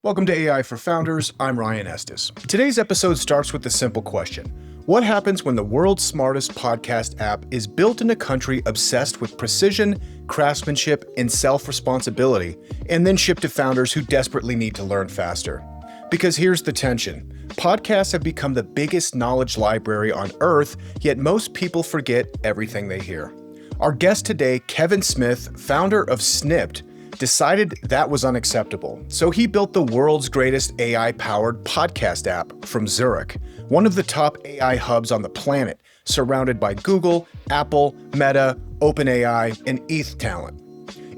Welcome to AI for Founders. I'm Ryan Estes. Today's episode starts with the simple question. What happens when the world's smartest podcast app is built in a country obsessed with precision, craftsmanship, and self-responsibility, and then shipped to founders who desperately need to learn faster? Because here's the tension. Podcasts have become the biggest knowledge library on Earth, yet most people forget everything they hear. Our guest today, Kevin Smith, founder of Snipd, decided that was unacceptable. So he built the world's greatest AI-powered podcast app from Zurich, one of the top AI hubs on the planet, surrounded by Google, Apple, Meta, OpenAI, and ETH talent.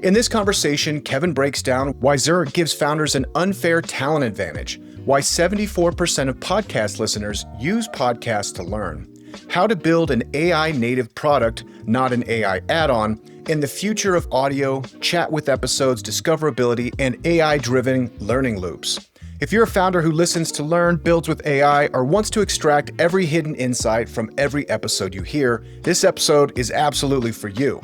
In this conversation, Kevin breaks down why Zurich gives founders an unfair talent advantage, why 74% of podcast listeners use podcasts to learn, how to build an AI-native product, not an AI add-on, and the future of audio, chat with episodes, discoverability, and AI-driven learning loops. If you're a founder who listens to learn, builds with AI, or wants to extract every hidden insight from every episode you hear, this episode is absolutely for you.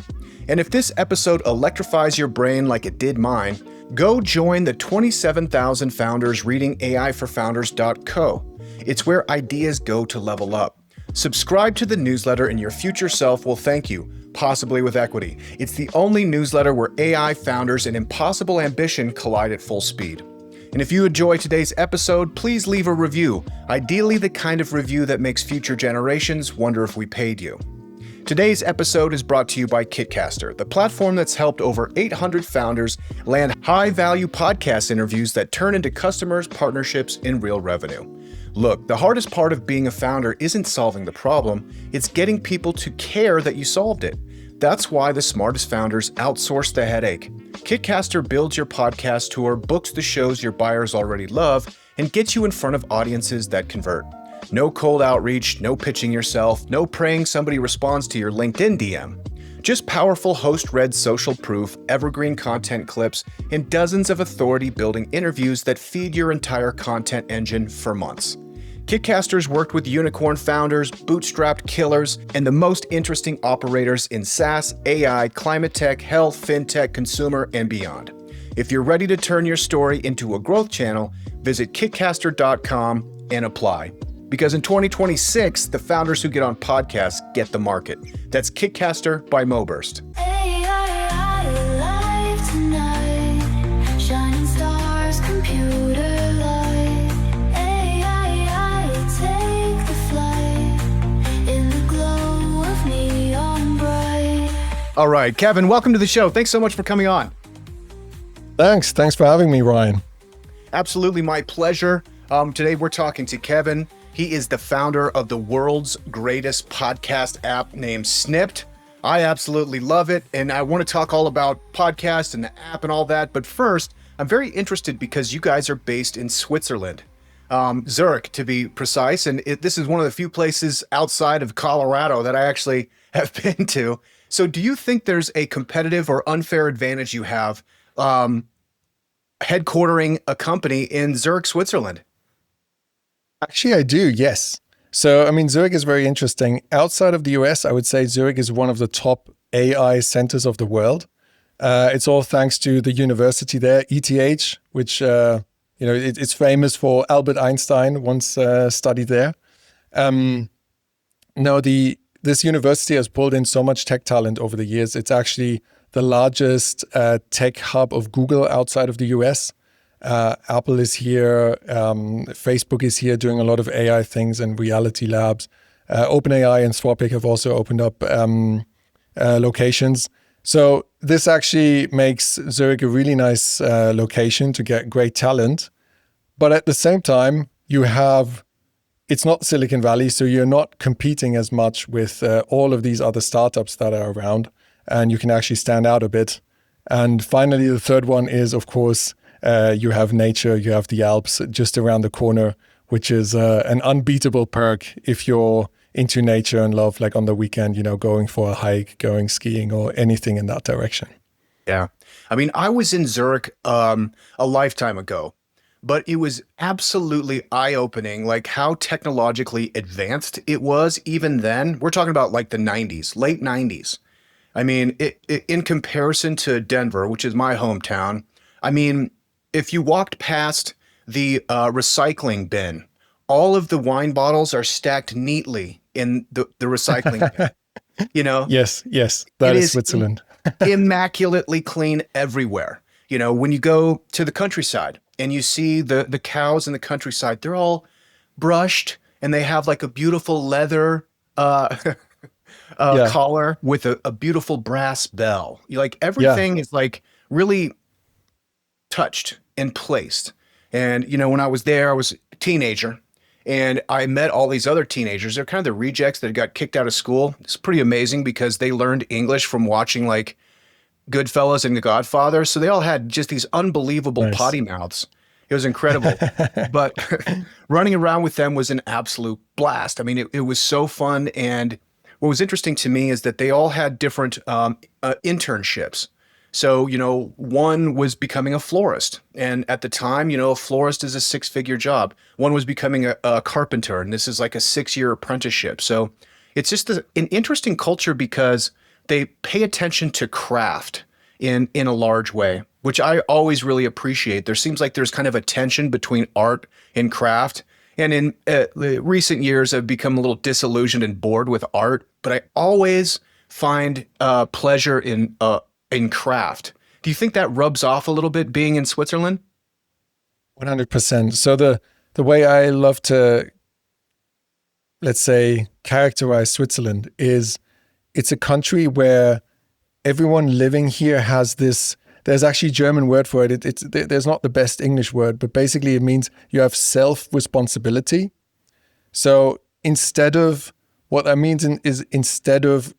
And if this episode electrifies your brain like it did mine, go join the 27,000 founders reading AIforfounders.co. It's where ideas go to level up. Subscribe to the newsletter and your future self will thank you, possibly with equity. It's the only newsletter where AI founders and impossible ambition collide at full speed. And if you enjoy today's episode, please leave a review, ideally the kind of review that makes future generations wonder if we paid you. Today's episode is brought to you by Kitcaster, the platform that's helped over 800 founders land high-value podcast interviews that turn into customers, partnerships, and real revenue. Look, the hardest part of being a founder isn't solving the problem, it's getting people to care that you solved it. That's why the smartest founders outsource the headache. Kitcaster builds your podcast tour, books the shows your buyers already love, and gets you in front of audiences that convert. No cold outreach, no pitching yourself, no praying somebody responds to your LinkedIn DM. Just powerful host-read social proof, evergreen content clips, and dozens of authority-building interviews that feed your entire content engine for months. Kitcaster's worked with unicorn founders, bootstrapped killers, and the most interesting operators in SaaS, AI, climate tech, health, fintech, consumer, and beyond. If you're ready to turn your story into a growth channel, visit kitcaster.com and apply. Because in 2026, the founders who get on podcasts get the market. That's Kitcaster by Moburst. All right, Kevin, welcome to the show. Thanks so much for coming on. Thanks for having me, Ryan. Absolutely my pleasure. Today we're talking to Kevin. He is the founder of the world's greatest podcast app named Snipd. I absolutely love it, and I want to talk all about podcasts and the app and all that. But first, I'm very interested because you guys are based in Switzerland, Zurich to be precise, and this is one of the few places outside of Colorado that I actually have been to. So do you think there's a competitive or unfair advantage you have headquartering a company in Zurich, Switzerland? Actually, I do, yes. So, Zurich is very interesting. Outside of the US, I would say Zurich is one of the top AI centers of the world. It's all thanks to the university there, ETH, which, it's famous for Albert Einstein once studied there. This university has pulled in so much tech talent over the years. It's actually the largest tech hub of Google outside of the US. Apple is here, Facebook is here doing a lot of AI things and reality labs. OpenAI and Anthropic have also opened up locations. So this actually makes Zurich a really nice location to get great talent. But at the same time, it's not Silicon Valley, so you're not competing as much with all of these other startups that are around, and you can actually stand out a bit. And finally, the third one is, of course, you have nature, you have the Alps just around the corner, which is an unbeatable perk if you're into nature and love, like on the weekend, going for a hike, going skiing or anything in that direction. Yeah. I was in Zurich a lifetime ago, but it was absolutely eye-opening, like how technologically advanced it was even then. We're talking about like the 90s, late 90s. In comparison to Denver, which is my hometown, if you walked past the recycling bin. All of the wine bottles are stacked neatly in the recycling bin. You know, Yes, yes, it that is is Switzerland. immaculately clean everywhere. You know, when you go to the countryside and you see the cows in the countryside, they're all brushed and they have like a beautiful leather Yeah, collar with a beautiful brass bell. Like yeah, everything is like really touched and placed. And you know, when I was there, I was a teenager and I met all these other teenagers. They're kind of the rejects that got kicked out of school. It's pretty amazing because they learned English from watching like Goodfellas and The Godfather. So they all had just these unbelievable nice. potty mouths. It was incredible. But running around with them was an absolute blast. I mean, it was so fun. And what was interesting to me is that they all had different internships. So, you know, one was becoming a florist. And at the time, you know, a florist is a six-figure job. One was becoming a carpenter, and this is like a 6-year apprenticeship. So it's just an interesting culture because they pay attention to craft in a large way, which I always really appreciate. There seems like there's kind of a tension between art and craft. And in recent years, I've become a little disillusioned and bored with art, but I always find pleasure in craft. Do you think that rubs off a little bit being in Switzerland? 100%. So the way I love to, let's say, characterize Switzerland is it's a country where everyone living here has this. There's actually a German word for it. There's not the best English word, but basically it means you have self-responsibility. So instead of what that means is instead of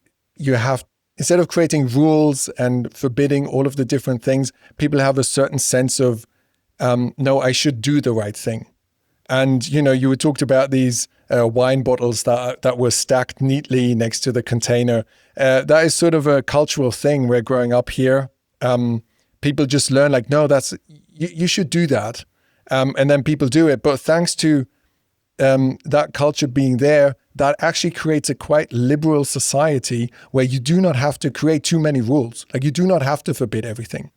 creating rules and forbidding all of the different things, people have a certain sense of no, I should do the right thing. And you know, you talked about these wine bottles that were stacked neatly next to the container. That is sort of a cultural thing. We're growing up here. People just learn like, no, you should do that, and then people do it. But thanks to that culture being there, that actually creates a quite liberal society where you do not have to create too many rules. Like you do not have to forbid everything.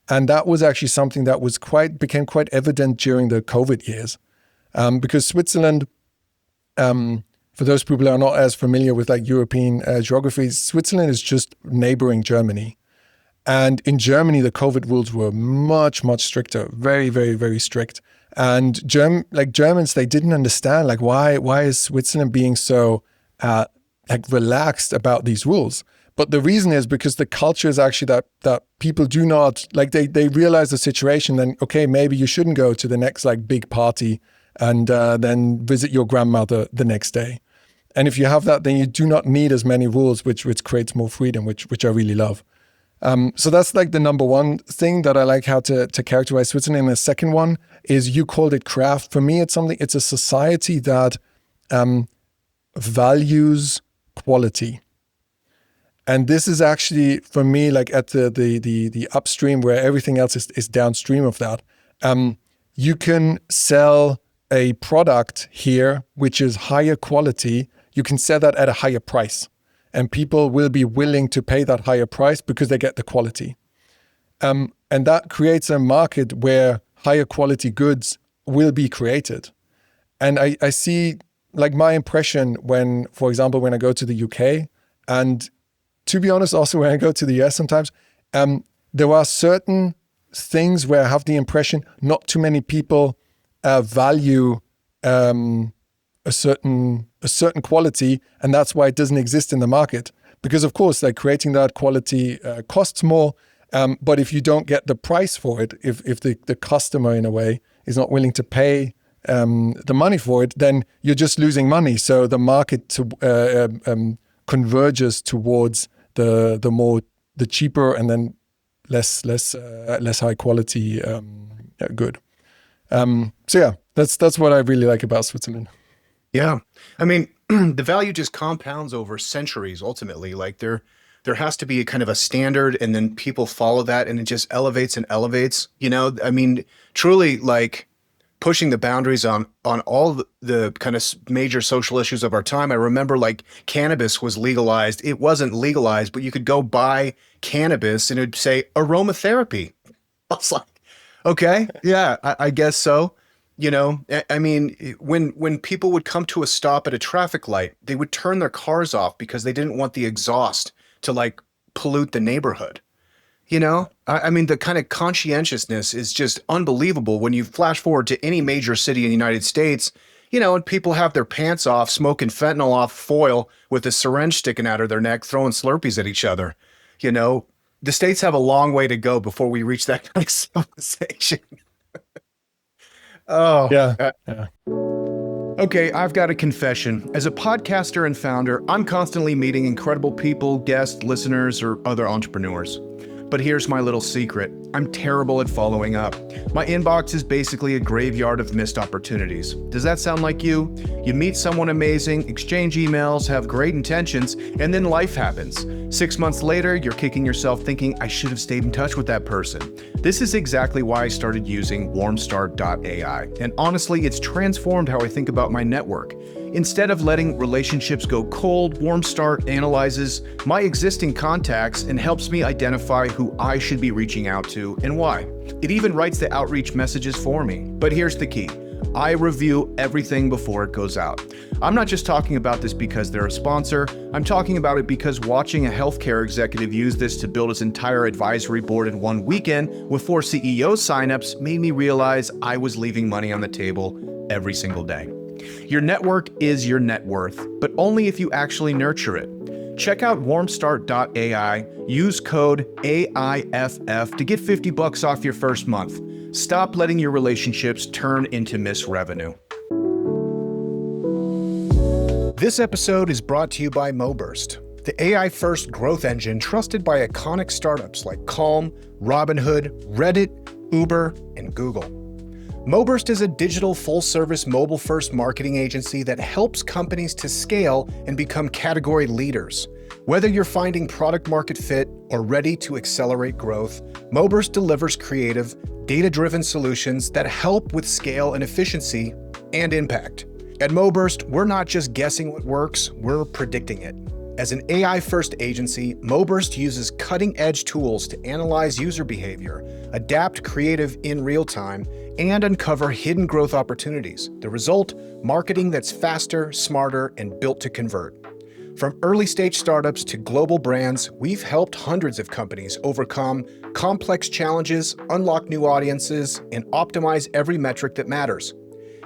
And that was actually something that became quite evident during the COVID years. Because Switzerland, for those people who are not as familiar with like European geography, Switzerland is just neighboring Germany. And in Germany, the COVID rules were much, much stricter, very, very, very strict. And Germans, they didn't understand like why is Switzerland being so like relaxed about these rules. But the reason is because the culture is actually that people do not like they realize the situation. Then okay, maybe you shouldn't go to the next like big party and then visit your grandmother the next day. And if you have that, then you do not need as many rules, which creates more freedom, which I really love. So that's like the number one thing that I like how to characterize Switzerland. And the second one is you called it craft. For me, it's a society that values quality. And this is actually for me like at the upstream where everything else is downstream of that. You can sell a product here which is higher quality. You can sell that at a higher price. And people will be willing to pay that higher price because they get the quality. And that creates a market where higher quality goods will be created. And I see, like my impression when, for example, when I go to the UK, and to be honest, also when I go to the US sometimes, there are certain things where I have the impression not too many people value a certain quality, and that's why it doesn't exist in the market. Because of course, like creating that quality costs more, but if you don't get the price for it, if the customer in a way is not willing to pay the money for it, then you're just losing money. So the market converges towards the cheaper and then less high quality good. So yeah, that's what I really like about Switzerland. Yeah. I mean, the value just compounds over centuries ultimately. Like there has to be a kind of a standard and then people follow that and it just elevates and elevates. You know, I mean, truly like pushing the boundaries on all the kind of major social issues of our time. I remember like cannabis was legalized. It wasn't legalized, but you could go buy cannabis and it'd say aromatherapy. I was like, okay, yeah, I guess so. I mean, when people would come to a stop at a traffic light, they would turn their cars off because they didn't want the exhaust to like pollute the neighborhood. I mean, the kind of conscientiousness is just unbelievable when you flash forward to any major city in the United States, and people have their pants off, smoking fentanyl off foil with a syringe sticking out of their neck, throwing Slurpees at each other. The states have a long way to go before we reach that kind of civilization. Oh, Yeah. Yeah. okay, I've got a confession. As a podcaster and founder, I'm constantly meeting incredible people, guests, listeners, or other entrepreneurs. But here's my little secret. I'm terrible at following up. My inbox is basically a graveyard of missed opportunities. Does that sound like you? You meet someone amazing, exchange emails, have great intentions, and then life happens. 6 months later, you're kicking yourself thinking, I should have stayed in touch with that person. This is exactly why I started using warmstart.ai. And honestly, it's transformed how I think about my network. Instead of letting relationships go cold, Warmstart analyzes my existing contacts and helps me identify who I should be reaching out to and why. It even writes the outreach messages for me. But here's the key. I review everything before it goes out. I'm not just talking about this because they're a sponsor. I'm talking about it because watching a healthcare executive use this to build his entire advisory board in one weekend with 4 CEO signups made me realize I was leaving money on the table every single day. Your network is your net worth, but only if you actually nurture it. Check out warmstart.ai, use code AIFF to get $50 off your first month. Stop letting your relationships turn into missed revenue. This episode is brought to you by MoBurst, the AI-first growth engine trusted by iconic startups like Calm, Robinhood, Reddit, Uber, and Google. MoBurst is a digital full-service mobile-first marketing agency that helps companies to scale and become category leaders. Whether you're finding product-market fit or ready to accelerate growth, MoBurst delivers creative, data-driven solutions that help with scale and efficiency and impact. At MoBurst, we're not just guessing what works, we're predicting it. As an AI-first agency, MoBurst uses cutting-edge tools to analyze user behavior, adapt creative in real time, and uncover hidden growth opportunities. The result, marketing that's faster, smarter, and built to convert. From early-stage startups to global brands, we've helped hundreds of companies overcome complex challenges, unlock new audiences, and optimize every metric that matters.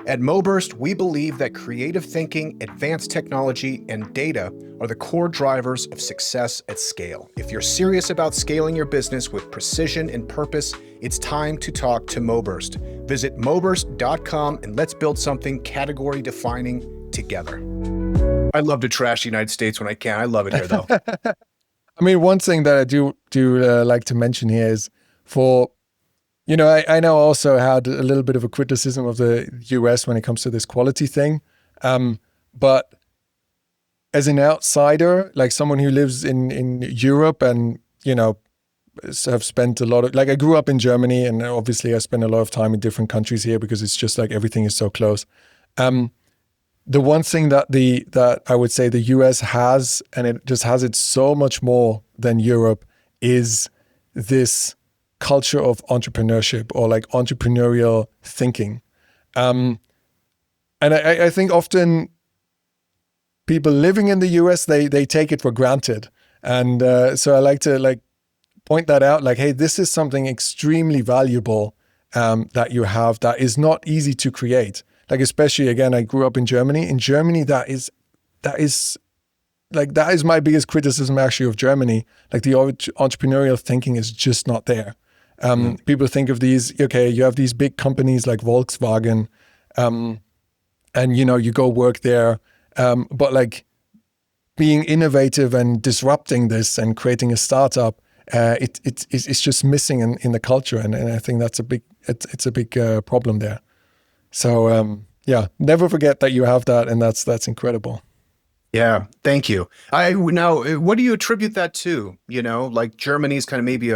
At MoBurst, we believe that creative thinking, advanced technology, and data are the core drivers of success at scale. If you're serious about scaling your business with precision and purpose, it's time to talk to MoBurst. Visit moburst.com and let's build something category-defining together. I love to trash the United States when I can. I love it here, though. I mean, one thing that I do like to mention here is I know also had a little bit of a criticism of the US when it comes to this quality thing. But as an outsider, like someone who lives in Europe and, have spent a lot of, like I grew up in Germany and obviously I spent a lot of time in different countries here because it's just like everything is so close. The one thing that I would say the US has, and it just has it so much more than Europe, is this culture of entrepreneurship or like entrepreneurial thinking. And I think often people living in the US, they take it for granted. And so I like to point that out, like, hey, this is something extremely valuable that you have that is not easy to create. Like, especially, again, I grew up in Germany. In Germany, that is my biggest criticism actually of Germany. Like the entrepreneurial thinking is just not there. People think of these, okay, you have these big companies like Volkswagen, and you go work there. But like being innovative and disrupting this and creating a startup, it's just missing in the culture. And I think that's a big problem there. So never forget that you have that, and that's incredible. Yeah, thank you. Now, what do you attribute that to? Like Germany's kind of maybe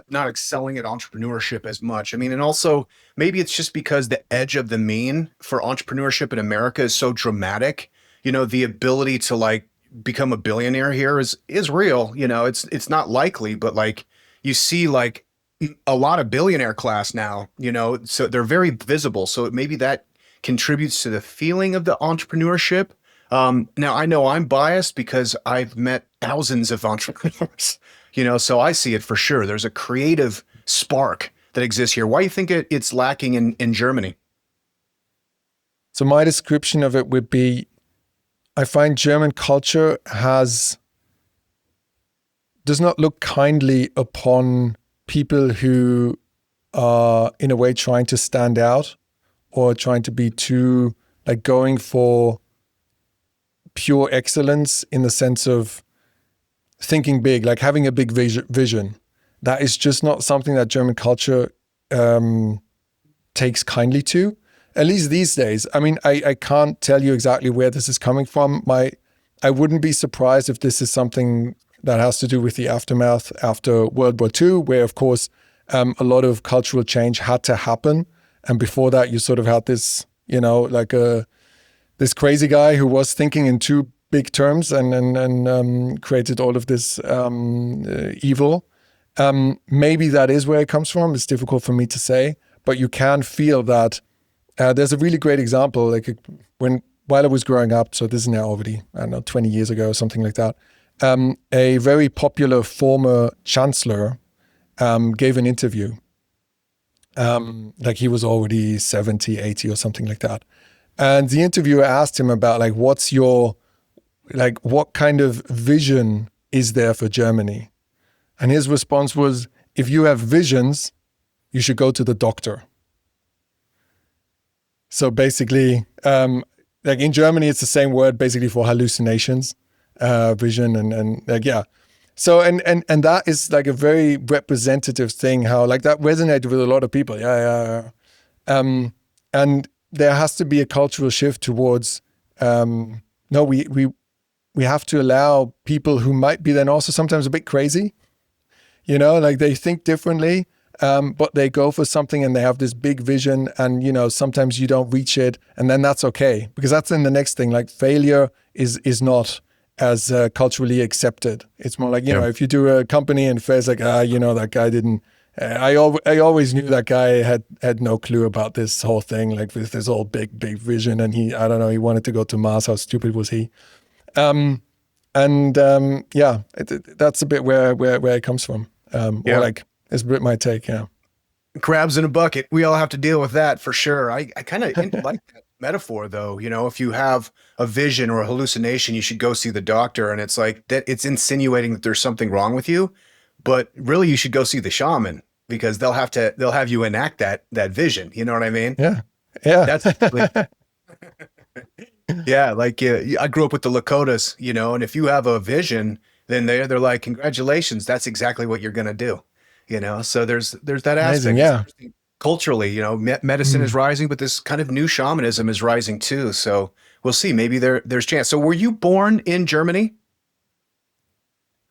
not excelling at entrepreneurship as much. I mean, and also maybe it's just because the edge of the mean for entrepreneurship in America is so dramatic. The ability to like become a billionaire here is real. It's not likely, but like you see like a lot of billionaire class now, so they're very visible. So maybe that contributes to the feeling of the entrepreneurship. Now I know I'm biased because I've met thousands of entrepreneurs, so I see it for sure. There's a creative spark that exists here. Why do you think it's lacking in Germany? So my description of it would be, I find German culture does not look kindly upon people who are in a way trying to stand out or trying to be too, like, going for pure excellence in the sense of thinking big, like having a big vision. That is just not something that German culture takes kindly to, at least these days. I mean, I can't tell you exactly where this is coming from. I wouldn't be surprised if this is something that has to do with the aftermath after World War II, where, of course, a lot of cultural change had to happen. And before that, you sort of had this, this crazy guy who was thinking in too big terms and created all of this evil. Maybe that is where it comes from. It's difficult for me to say, but you can feel that. There's a really great example, while I was growing up, so this is now already, I don't know, 20 years ago or something like that. A very popular former chancellor gave an interview. Like he was already 70, 80 or something like that. And the interviewer asked him about what kind of vision is there for Germany? And his response was, if you have visions, you should go to the doctor. So basically, in Germany, it's the same word basically for hallucinations, vision and yeah. So and that is like a very representative thing, how that resonated with a lot of people. Yeah. And there has to be a cultural shift towards we have to allow people who might be then also sometimes a bit crazy, they think differently, but they go for something and they have this big vision, and sometimes you don't reach it, and then that's okay, because that's in the next thing. Like failure is not as culturally accepted. It's more like, if you do a company and fails, that guy didn't, I always knew that guy had no clue about this whole thing, like with this whole big vision, and he wanted to go to Mars. How stupid was he? That's a bit where it comes from. Or it's a bit my take, yeah. Crabs in a bucket. We all have to deal with that for sure. I kind of like that metaphor though. If you have a vision or a hallucination, you should go see the doctor. And it's like that, it's insinuating that there's something wrong with you, but really you should go see the shaman, because they'll have you enact that vision. You know what I mean? Yeah. That's really, yeah. I grew up with the Lakotas, and if you have a vision, then they're like, congratulations, that's exactly what you're going to do. So there's that aspect. Amazing, yeah. Culturally, medicine is rising, but this kind of new shamanism is rising too. So we'll see. Maybe there's chance. So were you born in Germany?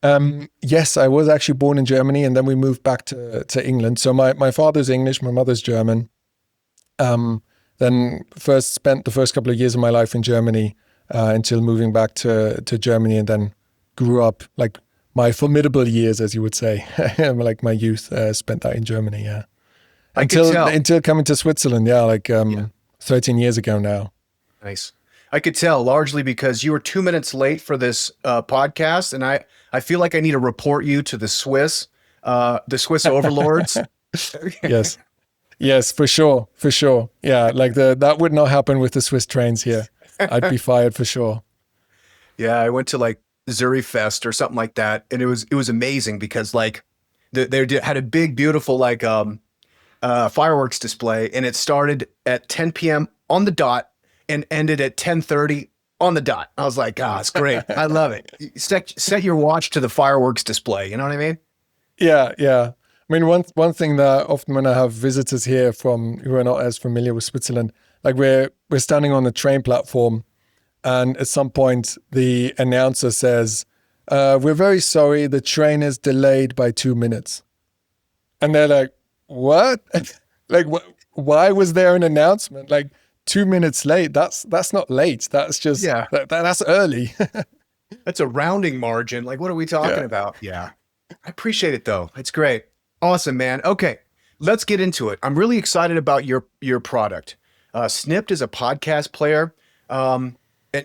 Yes, I was actually born in Germany, and then we moved back to England. So my father's English, my mother's German. Then spent the first couple of years of my life in Germany until moving back to Germany, and then grew up, like my formidable years, as you would say, like my youth spent that in Germany, yeah. Until coming to Switzerland, 13 years ago now. Nice. I could tell, largely because you were 2 minutes late for this podcast, and I feel like I need to report you to the Swiss overlords. Yes, for sure. Yeah, that would not happen with the Swiss trains here. I'd be fired for sure. Yeah, I went to Zurich Fest or something like that, and it was amazing because they had a big, beautiful fireworks display, and it started at 10 p.m. on the dot and ended at 10:30 on the dot. I was like, it's great. I love it. Set your watch to the fireworks display. You know what I mean? Yeah. I mean, one thing that often when I have visitors here who are not as familiar with Switzerland, we're standing on the train platform, and at some point the announcer says, "We're very sorry, the train is delayed by 2 minutes." And they're like, "What? Why was there an announcement? 2 minutes late? That's not late. That's just that's early." That's a rounding margin. What are we talking about? Yeah. I appreciate it though. It's great. Awesome, man. Okay, let's get into it. I'm really excited about your product. Snipd is a podcast player. And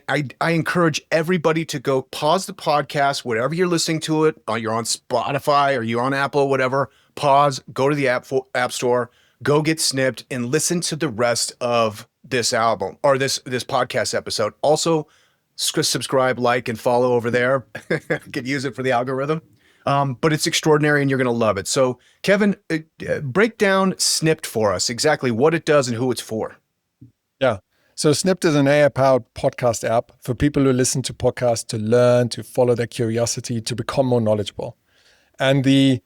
I encourage everybody to go pause the podcast, whatever you're listening to it, or you're on Spotify or you're on Apple, whatever, pause, go to the app store, go get Snipd and listen to the rest of this album or this podcast episode. Also, subscribe, like, and follow over there. Could use it for the algorithm. But it's extraordinary and you're going to love it. So Kevin, break down Snipd for us, exactly what it does and who it's for. Yeah. So Snipd is an AI-powered podcast app for people who listen to podcasts to learn, to follow their curiosity, to become more knowledgeable. And the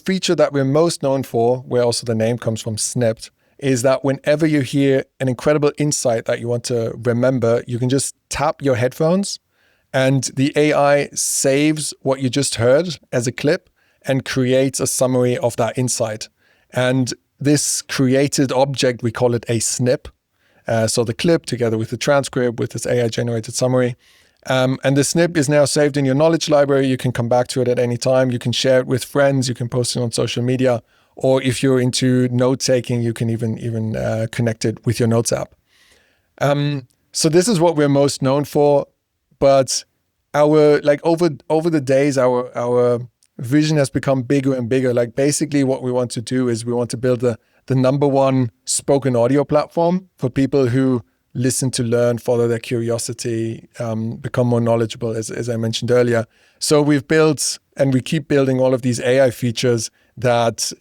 feature that we're most known for, where also the name comes from Snipd, is that whenever you hear an incredible insight that you want to remember, you can just tap your headphones and the AI saves what you just heard as a clip and creates a summary of that insight. And this created object, we call it a snip. So the clip together with the transcript, with this AI-generated summary. And the snip is now saved in your knowledge library. You can come back to it at any time. You can share it with friends. You can post it on social media. Or if you're into note-taking, you can even connect it with your Notes app. So this is what we're most known for. But over the days, our vision has become bigger and bigger. Like basically what we want to do is we want to build the number one spoken audio platform for people who listen to learn, follow their curiosity, become more knowledgeable, as I mentioned earlier. So we've built and we keep building all of these AI features that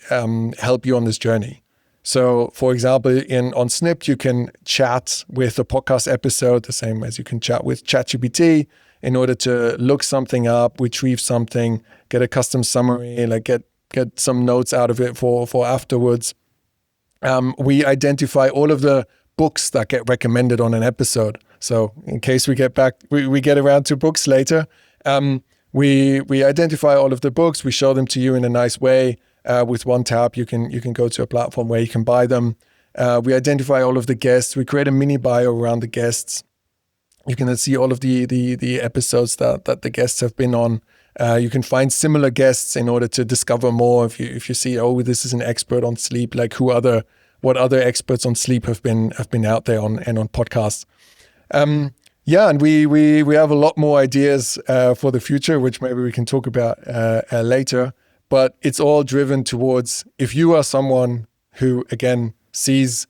help you on this journey. So for example, on Snipd, you can chat with a podcast episode, the same as you can chat with ChatGPT in order to look something up, retrieve something, get a custom summary, like get some notes out of it for afterwards. We identify all of the books that get recommended on an episode. So in case we get around to books later, we identify all of the books. We show them to you in a nice way. With one tap, you can go to a platform where you can buy them. We identify all of the guests. We create a mini bio around the guests. You can then see all of the episodes that the guests have been on. You can find similar guests in order to discover more. If you see, oh, this is an expert on sleep, like what other experts on sleep have been out there on podcasts. And we have a lot more ideas for the future, which maybe we can talk about later. But it's all driven towards, if you are someone who again sees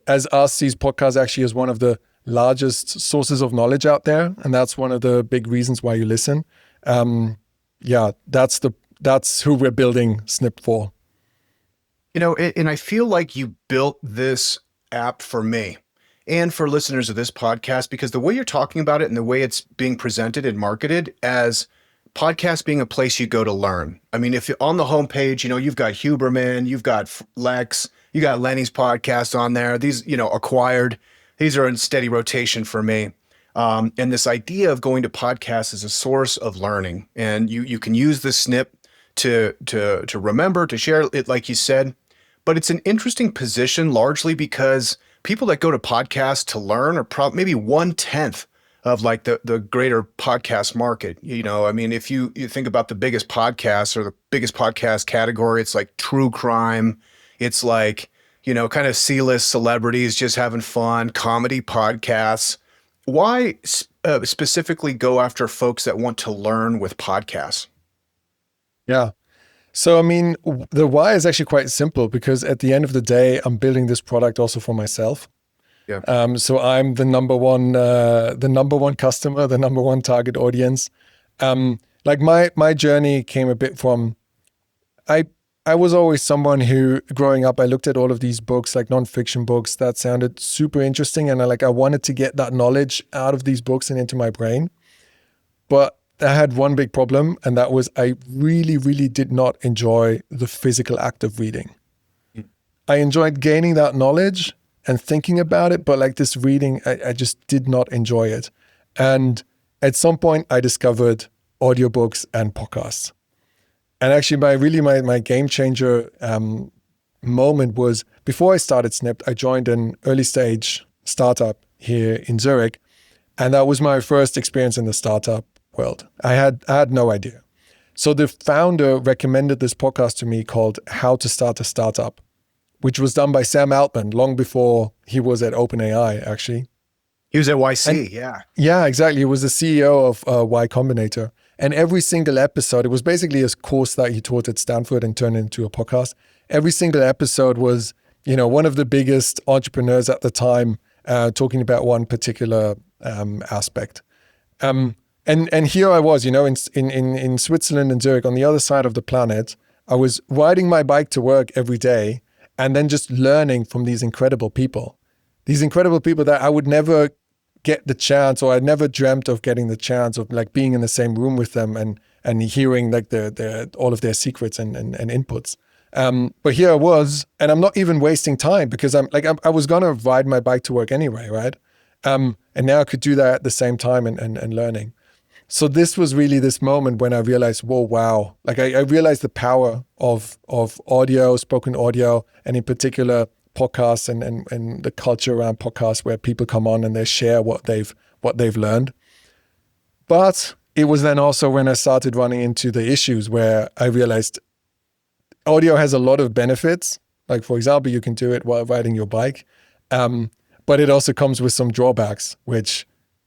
podcasts actually as one of the largest sources of knowledge out there, and that's one of the big reasons why you listen. That's who we're building Snipd for. And I feel like you built this app for me and for listeners of this podcast, because the way you're talking about it and the way it's being presented and marketed as podcast being a place you go to learn. I mean, if you're on the homepage, you've got Huberman, you've got Lex, you got Lenny's podcast on there. These, acquired, these are in steady rotation for me. And this idea of going to podcasts as a source of learning, and you can use the snip to remember, to share it, like you said, but it's an interesting position largely because people that go to podcasts to learn are maybe 1/10 of like the greater podcast market. I mean, if you think about the biggest podcasts or the biggest podcast category, it's like true crime. It's like, kind of C-list celebrities just having fun, comedy podcasts. Why specifically go after folks that want to learn with podcasts? Yeah. So, I mean, the why is actually quite simple because at the end of the day, I'm building this product also for myself. Yeah. So I'm the number one customer, the number one target audience. Like my journey came a bit from, I was always someone who, growing up, I looked at all of these books, like nonfiction books that sounded super interesting, and I wanted to get that knowledge out of these books and into my brain. But I had one big problem, and that was I really, really did not enjoy the physical act of reading. I enjoyed gaining that knowledge and thinking about it, but like this reading, I just did not enjoy it. And at some point, I discovered audiobooks and podcasts. And actually, my game changer moment was before I started Snipd, I joined an early stage startup here in Zurich, and that was my first experience in the startup world. I had no idea. So the founder recommended this podcast to me called How to Start a Startup, which was done by Sam Altman long before he was at OpenAI, actually. He was at YC, yeah. Yeah, exactly. He was the CEO of Y Combinator. And every single episode, it was basically a course that he taught at Stanford and turned into a podcast. Every single episode was, one of the biggest entrepreneurs at the time talking about one particular aspect. And here I was, in Switzerland and Zurich, on the other side of the planet. I was riding my bike to work every day and then just learning from these incredible people. These incredible people that I would never get the chance, or I'd never dreamt of getting the chance of like being in the same room with them and hearing like their all of their secrets and inputs. But here I was, and I'm not even wasting time because I was gonna ride my bike to work anyway, right? And now I could do that at the same time and learning. So this was really this moment when I realized, whoa, wow. Like I realized the power of audio, spoken audio, and in particular podcasts and the culture around podcasts where people come on and they share what they've learned. But it was then also when I started running into the issues where I realized audio has a lot of benefits. Like, for example, you can do it while riding your bike. But it also comes with some drawbacks, which,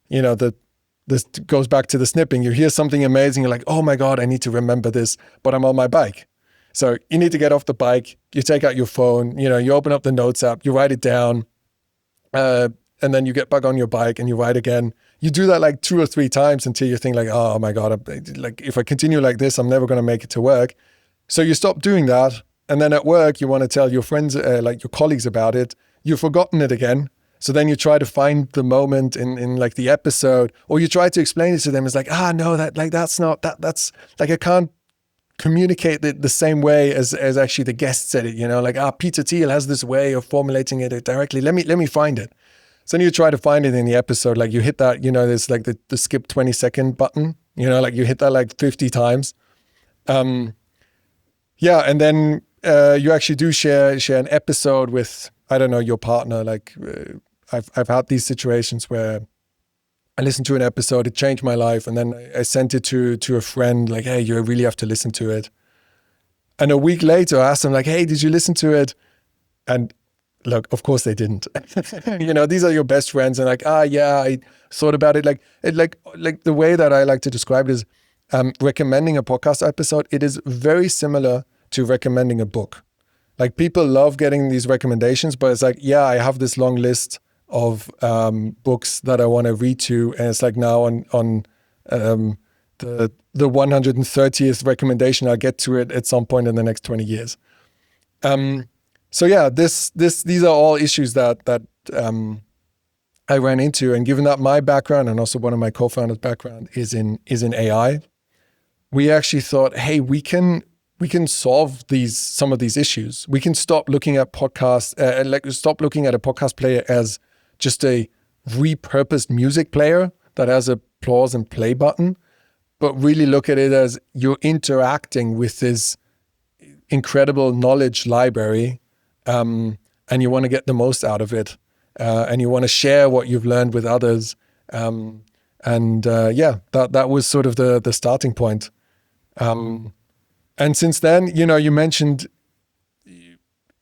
this goes back to the snipping. You hear something amazing, you're like, oh my God, I need to remember this, but I'm on my bike. So you need to get off the bike, you take out your phone, you open up the notes app, you write it down, and then you get back on your bike and you write again. You do that like 2 or 3 times until you think like, oh my God, like if I continue like this, I'm never going to make it to work. So you stop doing that. And then at work, you want to tell your friends, like your colleagues about it. You've forgotten it again. So then you try to find the moment in like the episode, or you try to explain it to them. It's like, no, that's not, that's like, I can't communicate it the same way as actually the guest said it, like, Peter Thiel has this way of formulating it directly. Let me find it. So then you try to find it in the episode, like you hit that, there's like the skip 20-second button, like you hit that like 50 times. And then you actually do share an episode with, I don't know, your partner. Like I've had these situations where I listened to an episode, it changed my life, and then I sent it to a friend, like, hey, you really have to listen to it. And a week later, I asked them, like, hey, did you listen to it? And look, of course they didn't. These are your best friends, and like, yeah, I thought about it. Like the way that I like to describe it is recommending a podcast episode. It is very similar to recommending a book. Like people love getting these recommendations, but it's like, yeah, I have this long list of books that I want to read to, and it's like now on the 130th recommendation, I'll get to it at some point in the next 20 years. So yeah, these are all issues that I ran into, and given that my background and also one of my co-founders' background is in AI, we actually thought, hey, we can solve some of these issues. We can stop looking at podcasts, stop looking at a podcast player as just a repurposed music player that has a pause and play button, but really look at it as you're interacting with this incredible knowledge library, and you want to get the most out of it, and you want to share what you've learned with others. That was sort of the starting point. And since then, you mentioned,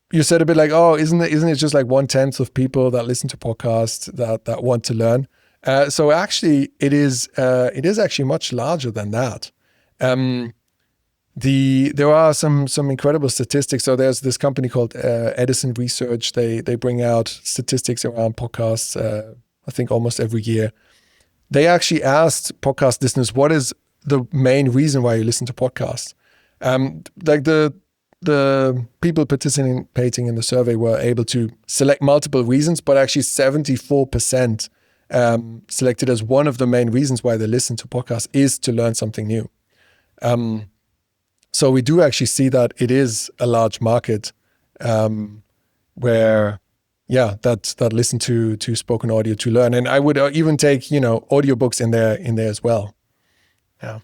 you said a bit like, oh, isn't it just like 1/10 of people that listen to podcasts that want to learn? So actually, it is actually much larger than that. There are some incredible statistics. So there's this company called Edison Research. They bring out statistics around podcasts. I think almost every year. They actually asked podcast listeners, what is the main reason why you listen to podcasts? Like the people participating in the survey were able to select multiple reasons, but actually 74% selected as one of the main reasons why they listen to podcasts is to learn something new. So we do actually see that it is a large market where, that listen to spoken audio to learn. And I would even take, audiobooks in there as well. Yeah.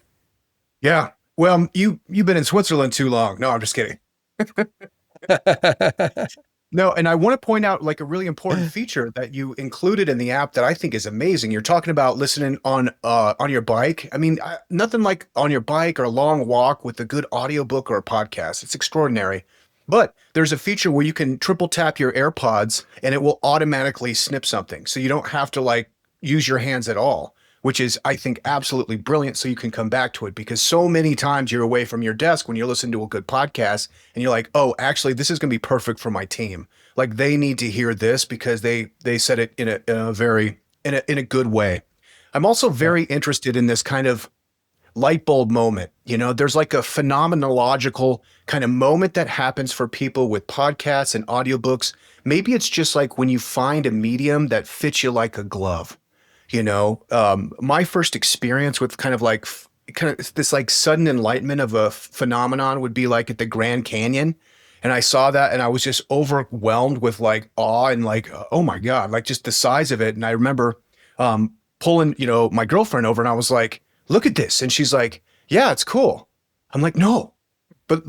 Yeah. Well, you've been in Switzerland too long. No, I'm just kidding. No, and I want to point out like a really important feature that you included in the app that I think is amazing. You're talking about listening on your bike. I mean, nothing like on your bike or a long walk with a good audiobook or a podcast. It's extraordinary. But there's a feature where you can triple tap your AirPods and it will automatically snip something. So you don't have to like use your hands at all, which is, I think, absolutely brilliant. So you can come back to it because so many times you're away from your desk when you're listening to a good podcast and you're like, oh, actually, this is going to be perfect for my team. Like they need to hear this because they said it in a good way. I'm also very interested in this kind of light bulb moment. You know, there's like a phenomenological kind of moment that happens for people with podcasts and audiobooks. Maybe it's just like when you find a medium that fits you like a glove. You know, my first experience with kind of like kind of this like sudden enlightenment of a phenomenon would be like at the Grand Canyon. And I saw that and I was just overwhelmed with like awe and like, oh my God, like just the size of it. And I remember pulling, you know, my girlfriend over and I was like, look at this. And she's like, yeah, it's cool. I'm like, no, but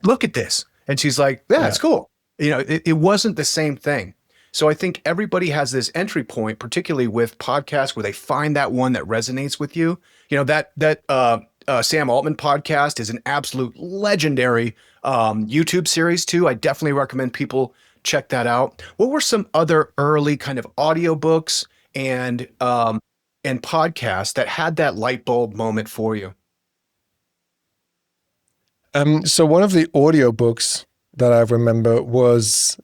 look at this. And she's like, yeah, it's cool. You know, it wasn't the same thing. So I think everybody has this entry point, particularly with podcasts, where they find that one that resonates with you. You know, that Sam Altman podcast is an absolute legendary YouTube series too. I definitely recommend people check that out. What were some other early kind of audiobooks and podcasts that had that light bulb moment for you? So one of the audiobooks that I remember was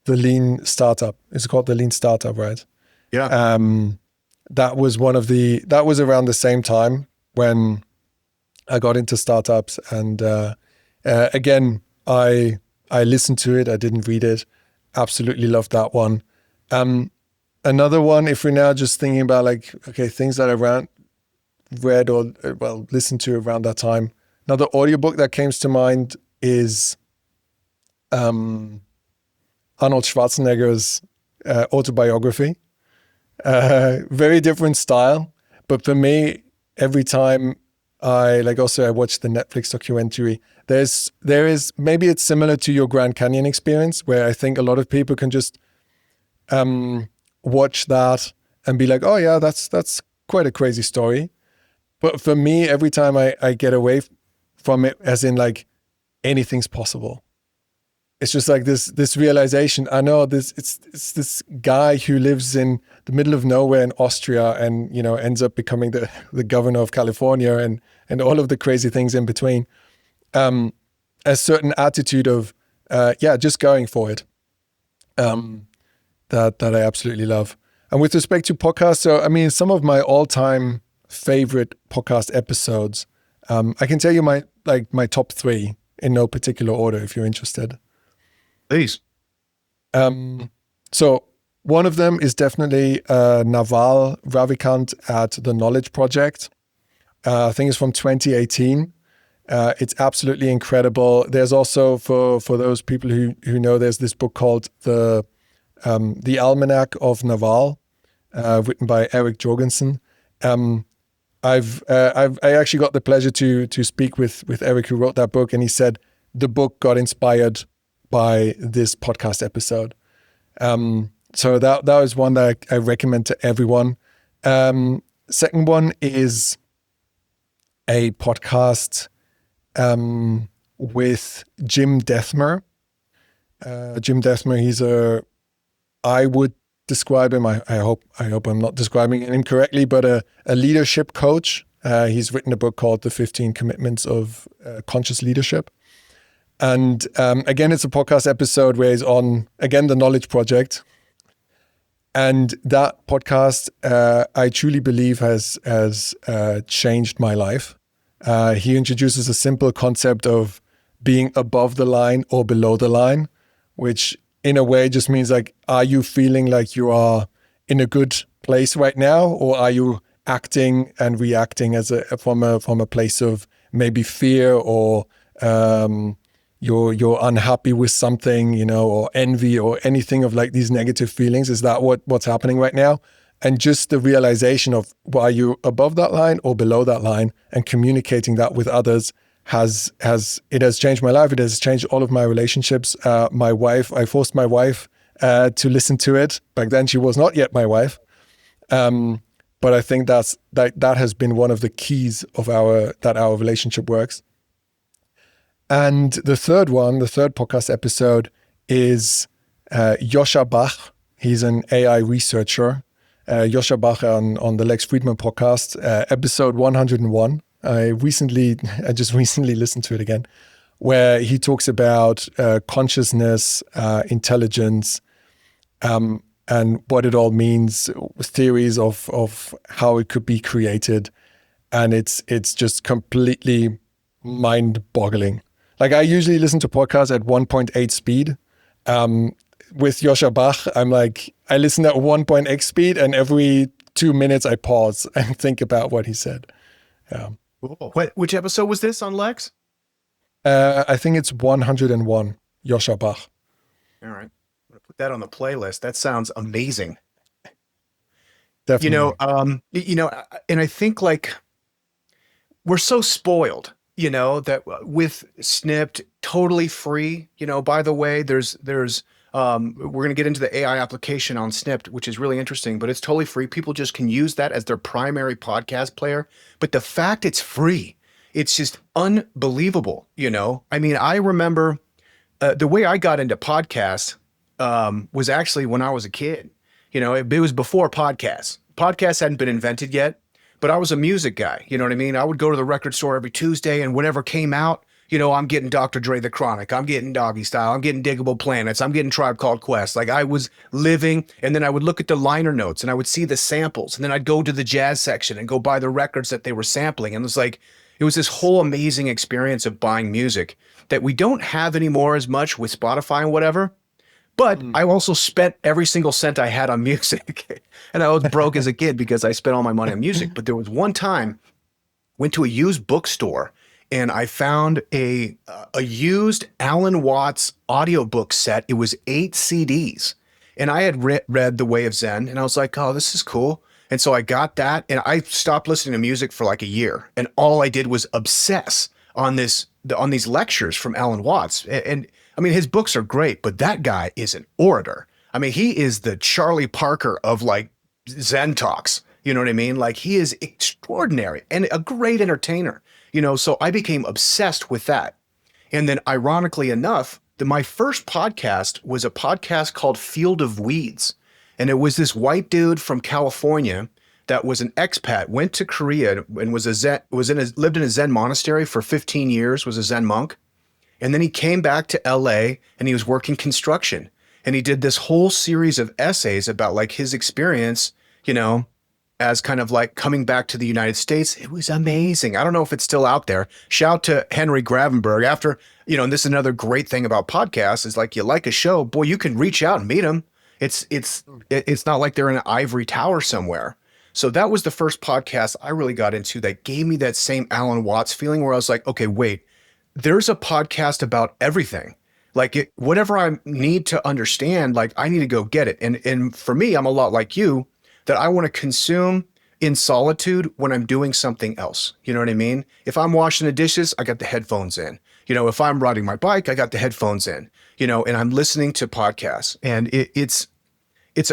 the Lean Startup. It's called the Lean Startup, right? Yeah. That was around the same time when I got into startups. And again, I listened to it. I didn't read it. Absolutely loved that one. Another one, if we're now just thinking about like, okay, things that I read or listened to around that time. Another audiobook that comes to mind is Arnold Schwarzenegger's autobiography. Very different style, but for me, every time I watched the Netflix documentary, there is maybe it's similar to your Grand Canyon experience, where I think a lot of people can just watch that and be like, oh yeah, that's quite a crazy story. But for me, every time I get away from it, as in like anything's possible. It's just like this realization. I know it's this guy who lives in the middle of nowhere in Austria and, you know, ends up becoming the governor of California and all of the crazy things in between. A certain attitude of, just going for it. That I absolutely love. And with respect to podcasts, so I mean, some of my all-time favorite podcast episodes, I can tell you my top 3 in no particular order if you're interested. Please. So one of them is definitely Naval Ravikant at the Knowledge Project. I think it's from 2018. It's absolutely incredible. There's also, for those people who know, there's this book called The Almanac of Naval, written by Eric Jorgensen. I actually got the pleasure to speak with Eric, who wrote that book, and he said the book got inspired by this podcast episode. So that was one that I recommend to everyone. Second one is a podcast with Jim Dethmer. Jim Dethmer, I would describe him, I hope I'm not describing him incorrectly, but a leadership coach. He's written a book called The 15 Commitments of Conscious Leadership. And again, it's a podcast episode where he's on, again, the Knowledge Project. And that podcast, I truly believe has changed my life. He introduces a simple concept of being above the line or below the line, which in a way just means like, are you feeling like you are in a good place right now? Or are you acting and reacting from a place of maybe fear or you're unhappy with something, you know, or envy or anything of like these negative feelings? Is that what's happening right now? And just the realization of, well, are you above that line or below that line, and communicating that with others has changed my life. It has changed all of my relationships. My wife, I forced my wife to listen to it. Back then, she was not yet my wife. But I think that has been one of the keys of that our relationship works. And the third podcast episode is Joscha Bach. He's an AI researcher. Joscha Bach on the Lex Friedman podcast, episode 101. I just recently listened to it again, where he talks about consciousness, intelligence, and what it all means, theories of how it could be created. And it's just completely mind-boggling. Like, I usually listen to podcasts at 1.8 speed. With Joscha Bach, I listen at 1.x speed, and every 2 minutes I pause and think about what he said. Yeah. Cool. Which episode was this on Lex? I think it's 101, Joscha Bach. All right. I'm going to put that on the playlist. That sounds amazing. Definitely. And I think we're so spoiled, that with Snipd, totally free, by the way, there's we're going to get into the AI application on Snipd, which is really interesting, but it's totally free. People just can use that as their primary podcast player. But the fact it's free, it's just unbelievable. I mean, I remember the way I got into podcasts was actually when I was a kid. It was before podcasts. Podcasts hadn't been invented yet, but I was a music guy. You know what I mean? I would go to the record store every Tuesday, and whatever came out, I'm getting Dr. Dre The Chronic. I'm getting Doggy Style. I'm getting Diggable Planets. I'm getting Tribe Called Quest. I was living, and then I would look at the liner notes and I would see the samples, and then I'd go to the jazz section and go buy the records that they were sampling. And it was this whole amazing experience of buying music that we don't have anymore as much with Spotify and whatever. But I also spent every single cent I had on music. And I was broke as a kid because I spent all my money on music. But there was one time, went to a used bookstore, and I found a used Alan Watts audiobook set. It was 8 CDs. And I had read The Way of Zen, and I was like, oh, this is cool. And so I got that, and I stopped listening to music for a year. And all I did was obsess on these lectures from Alan Watts. And I mean, his books are great, but that guy is an orator. I mean, he is the Charlie Parker of Zen talks. You know what I mean? He is extraordinary and a great entertainer. So I became obsessed with that. And then ironically enough, my first podcast was a podcast called Field of Weeds. And it was this white dude from California that was an expat, went to Korea and lived in a Zen monastery for 15 years, was a Zen monk. And then he came back to LA and he was working construction. And he did this whole series of essays about his experience, as kind of coming back to the United States. It was amazing. I don't know if it's still out there. Shout to Henry Gravenberg. After, and this is another great thing about podcasts is you like a show, boy, you can reach out and meet them. It's not like they're in an ivory tower somewhere. So that was the first podcast I really got into that gave me that same Alan Watts feeling where I was like, okay, wait, there's a podcast about everything. Whatever I need to understand, I need to go get it. And for me, I'm a lot like you, that I want to consume in solitude when I'm doing something else. You know what I mean? If I'm washing the dishes, I got the headphones in. If I'm riding my bike, I got the headphones in, and I'm listening to podcasts. And it's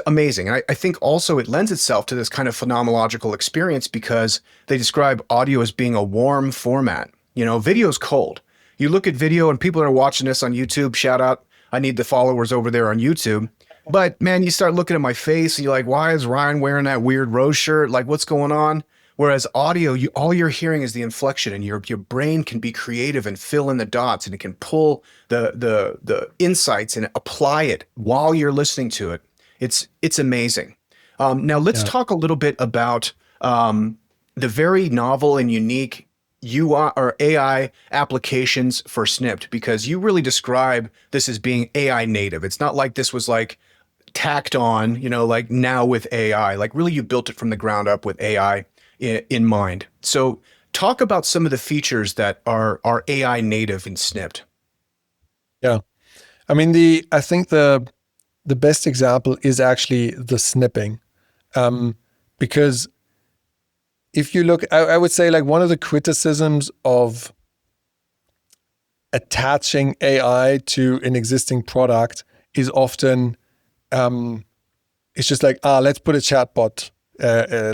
amazing. And I think also it lends itself to this kind of phenomenological experience because they describe audio as being a warm format. Video's cold. You look at video and people are watching this on YouTube, shout out, I need the followers over there on YouTube. But man, you start looking at my face and you're like, why is Ryan wearing that weird rose shirt? What's going on? Whereas audio, all you're hearing is the inflection, and your brain can be creative and fill in the dots, and it can pull the insights and apply it while you're listening to it. It's amazing. Now let's talk a little bit about the very novel and unique UI or AI applications for Snipd, because you really describe this as being AI native. It's not like this was tacked on, now with AI. Really you built it from the ground up with AI in mind. So talk about some of the features that are AI native in Snipd. Yeah. I mean, I think the best example is actually the snipping. Because if you look, I would say one of the criticisms of attaching AI to an existing product is often it's just like, let's put a chatbot,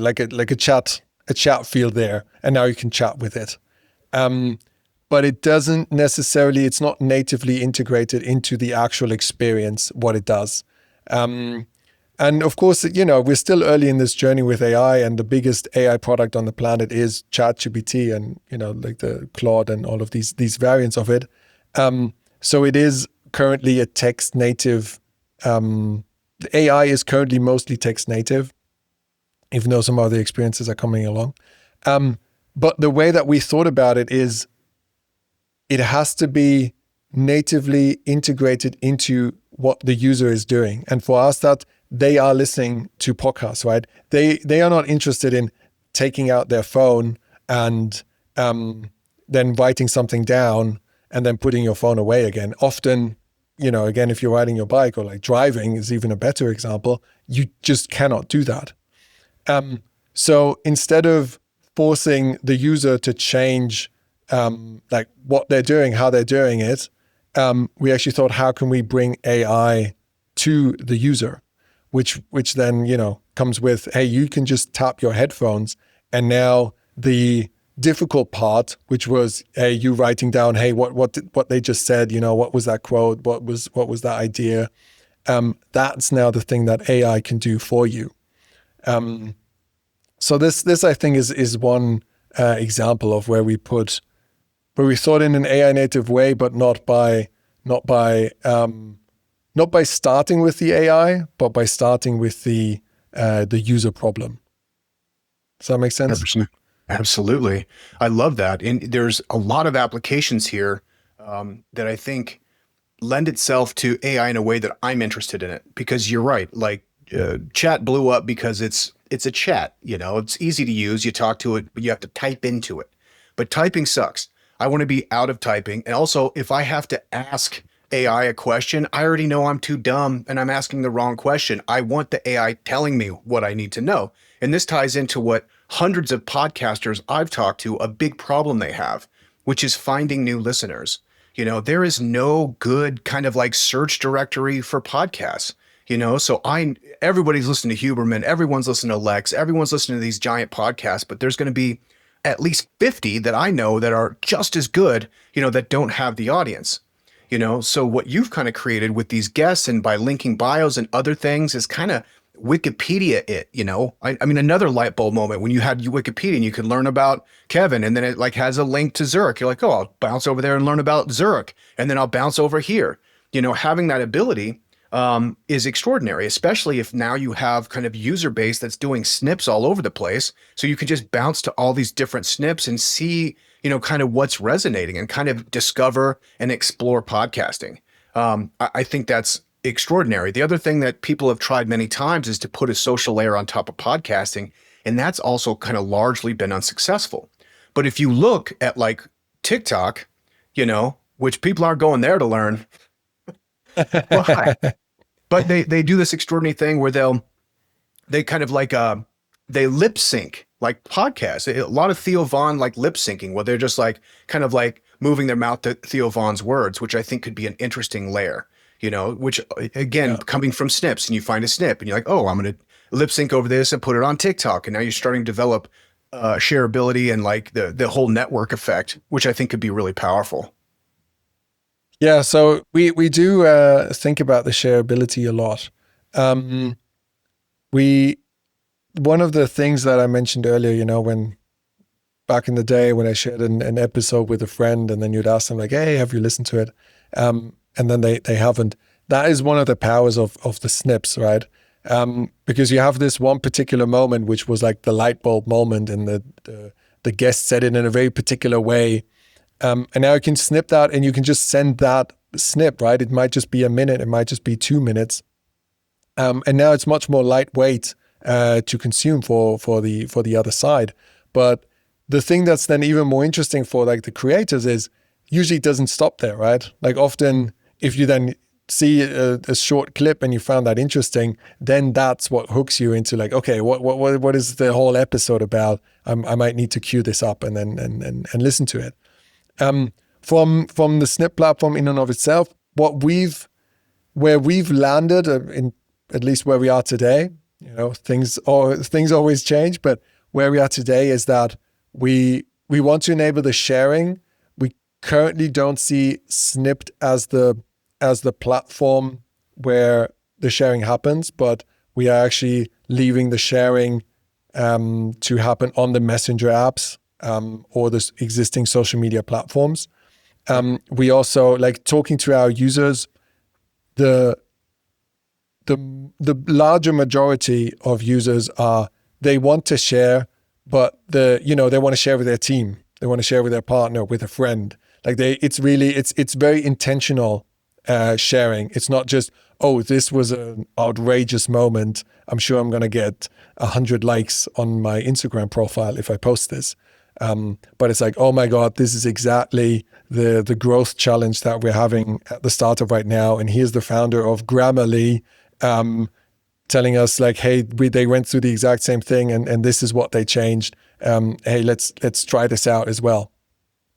like a chat field there, and now you can chat with it. But it doesn't necessarily, it's not natively integrated into the actual experience, what it does. And of course, we're still early in this journey with AI, and the biggest AI product on the planet is ChatGPT and, like the Claude and all of these variants of it. So it is currently a text native, the AI is currently mostly text native, even though some other experiences are coming along. But the way that we thought about it is it has to be natively integrated into what the user is doing. And for us, that they are listening to podcasts, right? They are not interested in taking out their phone and then writing something down and then putting your phone away again. Often, again, if you're riding your bike or like driving is even a better example, you just cannot do that. So instead of forcing the user to change like what they're doing, how they're doing it, we actually thought, how can we bring AI to the user? Which then, comes with, hey, you can just tap your headphones, and now the difficult part, which was, hey, you writing down, hey, what they just said, what was that quote, what was that idea? That's now the thing that AI can do for you. So this I think is one example of where we thought in an AI native way, but not by starting with the AI, but by starting with the user problem. Does that make sense? 100%. Absolutely. I love that. And there's a lot of applications here that I think lend itself to AI in a way that I'm interested in it, because you're right. Like chat blew up because it's a chat, it's easy to use. You talk to it, but you have to type into it. But typing sucks. I want to be out of typing. And also, if I have to ask AI a question, I already know I'm too dumb and I'm asking the wrong question. I want the AI telling me what I need to know. And this ties into what hundreds of podcasters I've talked to, a big problem they have, which is finding new listeners. There is no good kind of like search directory for podcasts, so everybody's listening to Huberman, everyone's listening to Lex, everyone's listening to these giant podcasts, but there's going to be at least 50 that I know that are just as good, that don't have the audience. So what you've kind of created with these guests and by linking bios and other things is kind of Wikipedia it, I mean, another light bulb moment when you had Wikipedia and you could learn about Kevin, and then it like has a link to Zurich. You're like, oh, I'll bounce over there and learn about Zurich, and then I'll bounce over here. Having that ability is extraordinary, especially if now you have kind of user base that's doing snips all over the place. So you can just bounce to all these different snips and see, kind of what's resonating and kind of discover and explore podcasting. I think that's extraordinary. The other thing that people have tried many times is to put a social layer on top of podcasting, and that's also kind of largely been unsuccessful. But if you look at like TikTok, which people aren't going there to learn, why? But they do this extraordinary thing where they kind of like they lip sync like podcasts. A lot of Theo Von like lip syncing, where they're just like kind of like moving their mouth to Theo Von's words, which I think could be an interesting layer. Which again, coming from snips, and you find a snip and you're like, oh, I'm going to lip sync over this and put it on TikTok. And now you're starting to develop shareability and like the whole network effect, which I think could be really powerful. Yeah. So we do think about the shareability a lot. One of the things that I mentioned earlier, when back in the day when I shared an episode with a friend, and then you'd ask them like, hey, have you listened to it? And then they haven't. That is one of the powers of the snips, right? Because you have this one particular moment, which was like the light bulb moment, and the guest said it in a very particular way. And now you can snip that, and you can just send that snip, right? It might just be a minute, it might just be 2 minutes. And now it's much more lightweight to consume for the other side. But the thing that's then even more interesting for like the creators is usually it doesn't stop there, right? Like often, if you then see a short clip and you found that interesting, then that's what hooks you into like, okay, what is the whole episode about? I might need to queue this up and then and listen to it. from the Snip platform in and of itself, where we've landed in at least where we are today, things always change, but where we are today is that we want to enable the sharing. We currently don't see Snipd as the platform where the sharing happens, but we are actually leaving the sharing to happen on the messenger apps or the existing social media platforms. We also like talking to our users. The larger majority of users they want to share, but they want to share with their team. They want to share with their partner, with a friend. Like it's very intentional sharing. It's not just, oh, this was an outrageous moment. I'm sure I'm going to get 100 likes on my Instagram profile if I post this. But it's like, oh my God, this is exactly the growth challenge that we're having at the startup right now. And here's the founder of Grammarly telling us like, hey, they went through the exact same thing and this is what they changed. Hey, let's try this out as well.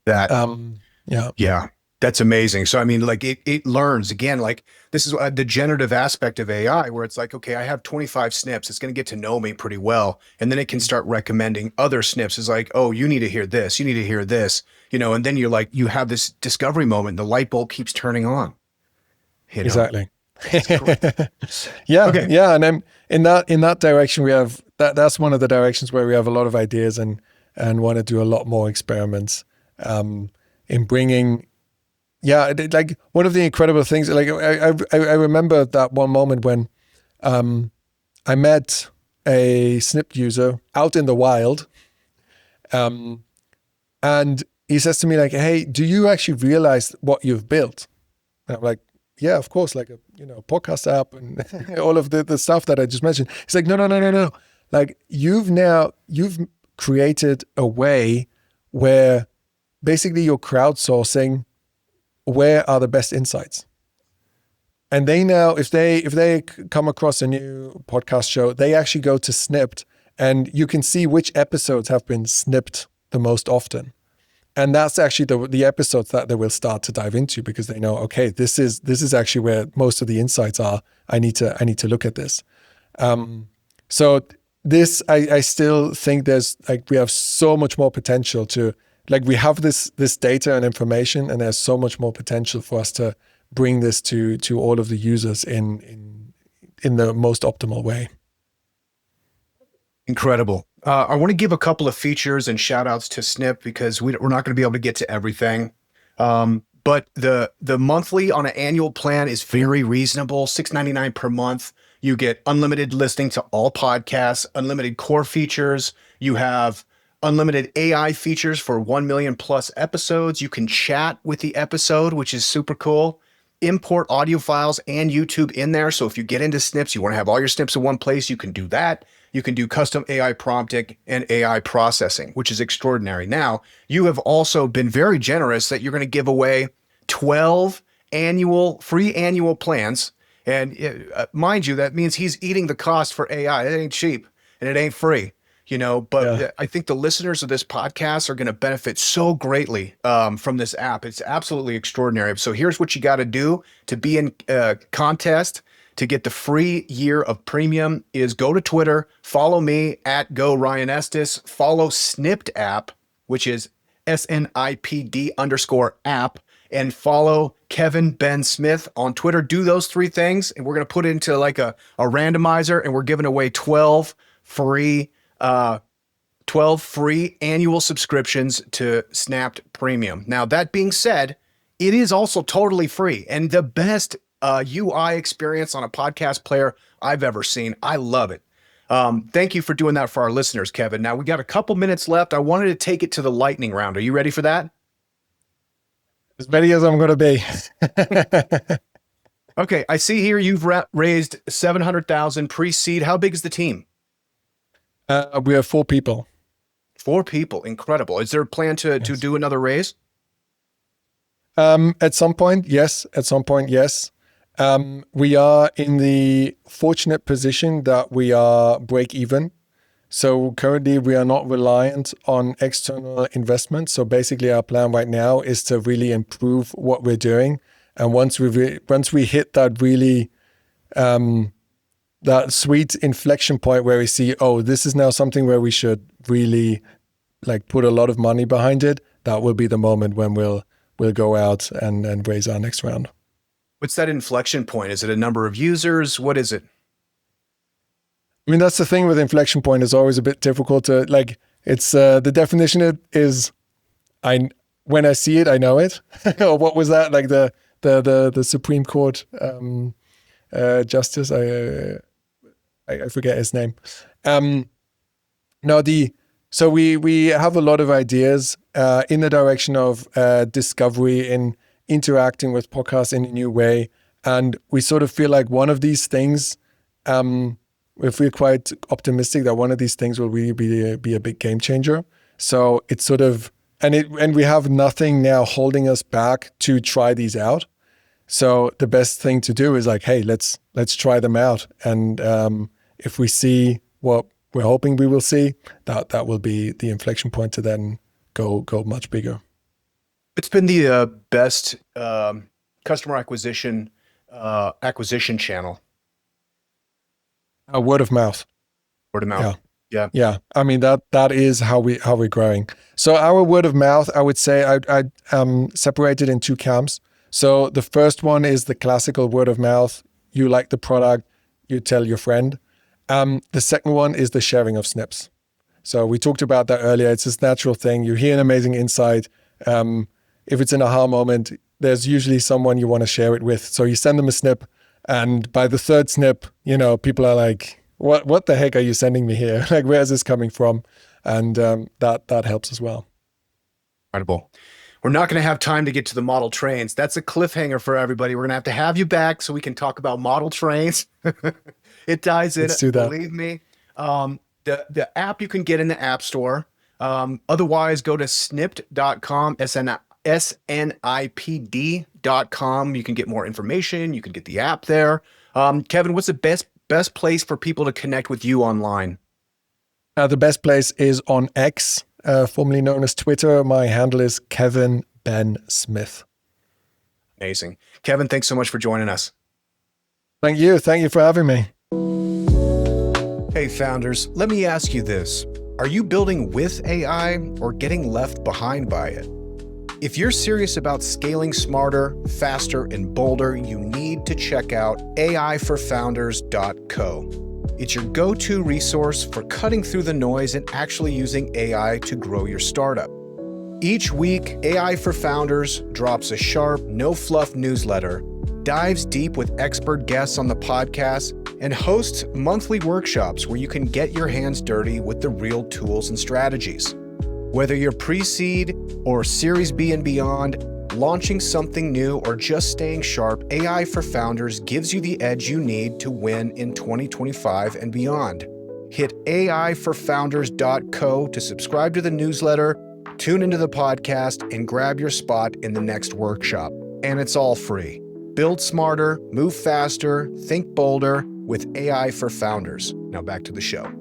Yeah, that's amazing. So, I mean, like it learns again, like this is the generative aspect of AI where it's like, okay, I have 25 snips. It's going to get to know me pretty well. And then it can start recommending other snips. It's like, oh, you need to hear this. You need to hear this, and then you're like, you have this discovery moment. The light bulb keeps turning on. Exactly. Yeah. Okay. Yeah. And then in that direction, we have that's one of the directions where we have a lot of ideas and want to do a lot more experiments in bringing. Yeah, like one of the incredible things, like I remember that one moment when I met a Snipd user out in the wild, and he says to me like, "Hey, do you actually realize what you've built?" And I'm like, "Yeah, of course, like a podcast app and all of the stuff that I just mentioned." He's like, "No. Like you've created a way where basically you're crowdsourcing." Where are the best insights? And they now, if they come across a new podcast show, they actually go to Snipd and you can see which episodes have been snipped the most often. And that's actually the episodes that they will start to dive into because they know, okay, this is actually where most of the insights are. I need to look at this. So this, I still think we have so much more potential to, like we have this data and information, and there's so much more potential for us to bring this to all of the users in the most optimal way. Incredible. I want to give a couple of features and shout outs to Snip because we're not going to be able to get to everything. But the monthly on an annual plan is very reasonable, $6.99 per month. You get unlimited listening to all podcasts, unlimited core features. You have unlimited AI features for 1 million plus episodes. You can chat with the episode, which is super cool. Import audio files and YouTube in there. So if you get into snips, you want to have all your snips in one place, you can do that. You can do custom AI prompting and AI processing, which is extraordinary. Now, you have also been very generous that you're going to give away 12 free annual plans. And mind you, that means he's eating the cost for AI. It ain't cheap and it ain't free. But I think the listeners of this podcast are going to benefit so greatly from this app. It's absolutely extraordinary. So here's what you got to do to be in contest to get the free year of premium is go to Twitter, follow me at @GoRyanEstes, follow Snipd app, which is SNIPD_app, and follow Kevin Ben Smith on Twitter. Do those three things, and we're going to put it into like a randomizer, and we're giving away 12 free annual subscriptions to Snipd Premium. Now, that being said, it is also totally free and the best UI experience on a podcast player I've ever seen. I love it. Thank you for doing that for our listeners, Kevin. Now, we got a couple minutes left. I wanted to take it to the lightning round. Are you ready for that? As ready as I'm going to be. Okay, I see here you've raised 700,000 pre-seed. How big is the team? We have 4 people. 4 people, incredible. Is there a plan to do another raise? At some point, yes. We are in the fortunate position that we are break even. So currently we are not reliant on external investment. So basically our plan right now is to really improve what we're doing. And once we hit that really that sweet inflection point where we see, oh, this is now something where we should really like put a lot of money behind it, that will be the moment when we'll go out and raise our next round. What's that inflection point? Is it a number of users? What is it? I mean, that's the thing with inflection point. It's always a bit difficult to like. It's the definition is, when I see it, I know it. Or what was that like the Supreme Court justice? I forget his name. So we have a lot of ideas in the direction of discovery, in interacting with podcasts in a new way, and we sort of feel like one of these things. We feel quite optimistic that one of these things will really be a big game changer. So it's sort of and we have nothing now holding us back to try these out. So the best thing to do is like, hey, let's try them out, and if we see what we're hoping we will see, that will be the inflection point to then go much bigger. It's been the best customer acquisition channel. Word of mouth. Word of mouth. Yeah. I mean that is how we're growing. So our word of mouth, I would say, I separated in two camps. So the first one is the classical word of mouth. You like the product, you tell your friend. The second one is the sharing of snips. So we talked about that earlier. It's this natural thing. You hear an amazing insight. If it's an aha moment, there's usually someone you want to share it with. So you send them a snip, and by the third snip, people are like, what the heck are you sending me here? Like, where is this coming from? And that helps as well. Incredible. We're not going to have time to get to the model trains. That's a cliffhanger for everybody. We're going to have you back so we can talk about model trains. It ties in. Let's do that. Believe me. The app you can get in the App Store. Otherwise, go to snipd.com, snipd.com. You can get more information. You can get the app there. Kevin, what's the best place for people to connect with you online? The best place is on X, formerly known as Twitter. My handle is Kevin Ben Smith. Amazing. Kevin, thanks so much for joining us. Thank you. Thank you for having me. Hey, founders, let me ask you this. Are you building with AI or getting left behind by it? If you're serious about scaling smarter, faster, and bolder, you need to check out aiforfounders.co. It's your go-to resource for cutting through the noise and actually using AI to grow your startup. Each week, AI for Founders drops a sharp, no-fluff newsletter, dives deep with expert guests on the podcast, and hosts monthly workshops where you can get your hands dirty with the real tools and strategies. Whether you're pre-seed or Series B and beyond, launching something new, or just staying sharp, AI for Founders gives you the edge you need to win in 2025 and beyond. Hit aiforfounders.co to subscribe to the newsletter, tune into the podcast, and grab your spot in the next workshop. And it's all free. Build smarter, move faster, think bolder with AI for Founders. Now back to the show.